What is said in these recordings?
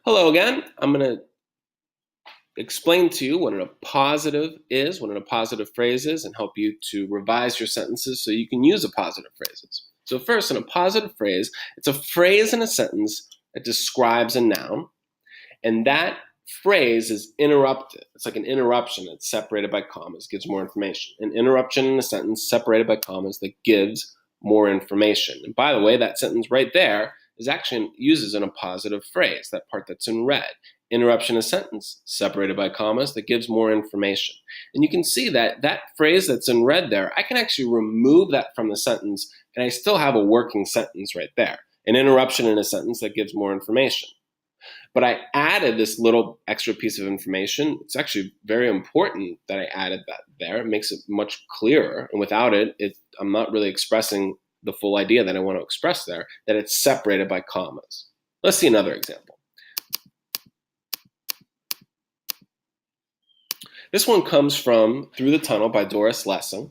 Hello again. I'm going to explain to you what an appositive is, what an appositive phrase is, and help you to revise your sentences so you can use appositive phrases. So first, an appositive phrase, it's a phrase in a sentence that describes a noun, and that phrase is interrupted. It's like an interruption that's separated by commas, gives more information. An interruption in a sentence separated by commas that gives more information. And by the way, that sentence right there is actually uses an appositive phrase, that part that's in red. Interruption in a sentence separated by commas that gives more information. And you can see that that phrase that's in red there, I can actually remove that from the sentence and I still have a working sentence right there. An interruption in a sentence that gives more information. But I added this little extra piece of information. It's actually very important that I added that there. It makes it much clearer. And without it, I'm not really expressing the full idea that I want to express there, that it's separated by commas. Let's see another example. This one comes from Through the Tunnel by Doris Lessing.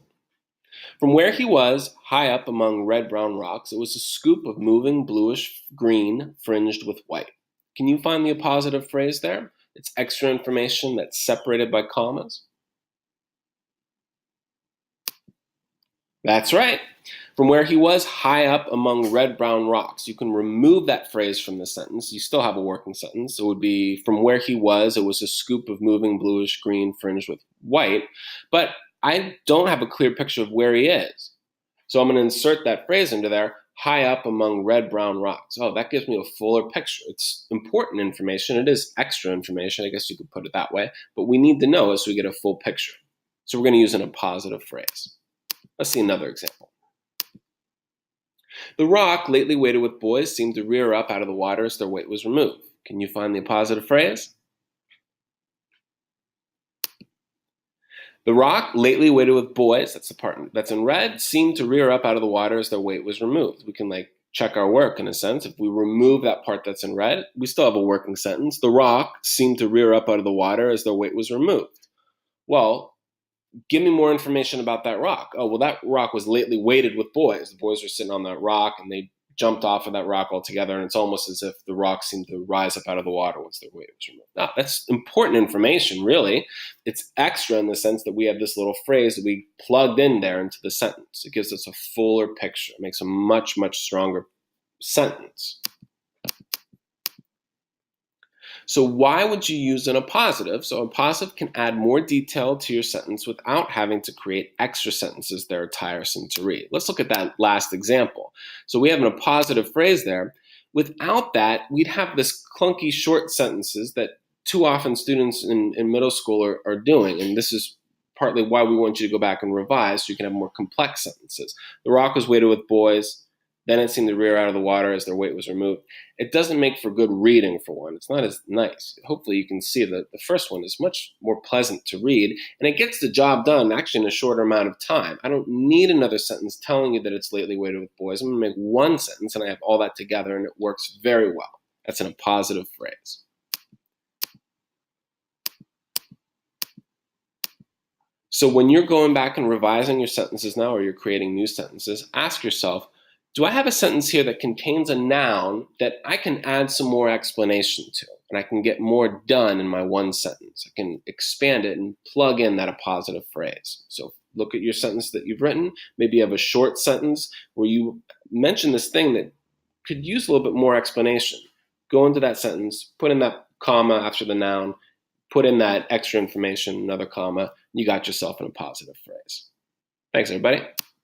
From where he was, high up among red-brown rocks, it was a scoop of moving bluish-green fringed with white. Can you find the appositive phrase there? It's extra information that's separated by commas. That's right. From where he was, high up among red-brown rocks. You can remove that phrase from the sentence. You still have a working sentence. It would be, from where he was, it was a scoop of moving bluish-green fringed with white. But I don't have a clear picture of where he is. So I'm going to insert that phrase into there, high up among red-brown rocks. Oh, that gives me a fuller picture. It's important information. It is extra information. I guess you could put it that way. But we need to know so we get a full picture. So we're going to use an appositive phrase. Let's see another example. The rock, lately weighted with boys, seemed to rear up out of the water as their weight was removed. Can you find the appositive phrase? The rock, lately weighted with boys, that's the part that's in red, seemed to rear up out of the water as their weight was removed. We can check our work in a sense. If we remove that part that's in red, we still have a working sentence. The rock seemed to rear up out of the water as their weight was removed. Well, give me more information about that rock. Oh, well, that rock was lately weighted with boys. The boys were sitting on that rock and they jumped off of that rock altogether, and it's almost as if the rock seemed to rise up out of the water once their weight was removed. Now, that's important information, really. It's extra in the sense that we have this little phrase that we plugged in there into the sentence. It gives us a fuller picture. It makes a much, much stronger sentence. So why would you use an appositive? So a positive can add more detail to your sentence without having to create extra sentences that are tiresome to read. Let's look at that last example. So we have an appositive phrase there. Without that, we'd have this clunky short sentences that too often students in middle school are doing. And this is partly why we want you to go back and revise so you can have more complex sentences. The rock was weighted with boys. Then it seemed to rear out of the water as their weight was removed. It doesn't make for good reading, for one. It's not as nice. Hopefully you can see that the first one is much more pleasant to read, and it gets the job done actually in a shorter amount of time. I don't need another sentence telling you that it's lately weighted with boys. I'm going to make one sentence, and I have all that together, and it works very well. That's an appositive phrase. So when you're going back and revising your sentences now, or you're creating new sentences, ask yourself, do I have a sentence here that contains a noun that I can add some more explanation to, and I can get more done in my one sentence? I can expand it and plug in that appositive phrase. So look at your sentence that you've written. Maybe you have a short sentence where you mention this thing that could use a little bit more explanation. Go into that sentence, put in that comma after the noun, put in that extra information, another comma, and you got yourself an appositive phrase. Thanks, everybody.